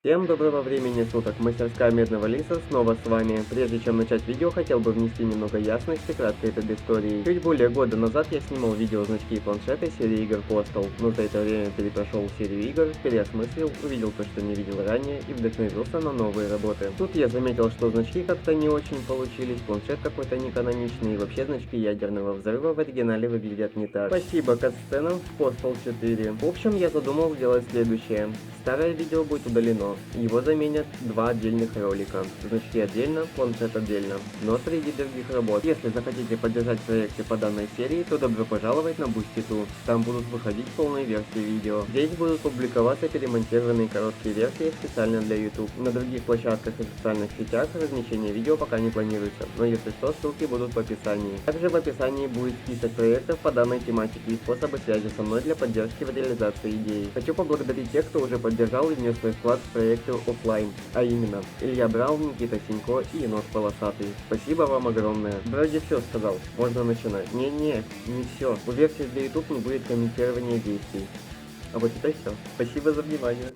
Всем доброго времени суток, мастерская Медного Лиса снова с вами. Прежде чем начать видео, хотел бы внести немного ясности краткой предыстории. Чуть более года назад я снимал видео значки и планшеты серии игр Postal, но за это время перепрошел серию игр, переосмыслил, увидел то, что не видел ранее и вдохновился на новые работы. Тут я заметил, что значки как-то не очень получились, планшет какой-то неканоничный и вообще значки ядерного взрыва в оригинале выглядят не так. Спасибо катсценам в Postal 4. В общем, я задумал сделать следующее. Старое видео будет удалено. Его заменят два отдельных ролика. Значки отдельно, планшет отдельно. Но среди других работ. Если захотите поддержать проекты по данной серии, то добро пожаловать на Boosty2. Там будут выходить полные версии видео. Здесь будут публиковаться перемонтированные короткие версии специально для YouTube. На других площадках и социальных сетях размещение видео пока не планируется. Но если что, ссылки будут в описании. Также в описании будет список проектов по данной тематике и способы связи со мной для поддержки в реализации идеи. Хочу поблагодарить тех, кто уже поддержал и внес свой вклад в проекты оффлайн, а именно Илья Браун, Никита Синько и Енот Полосатый. Спасибо вам огромное. Вроде все сказал, можно начинать. Не все. У версии для YouTube не будет комментирования действий. А вот это все. Спасибо за внимание.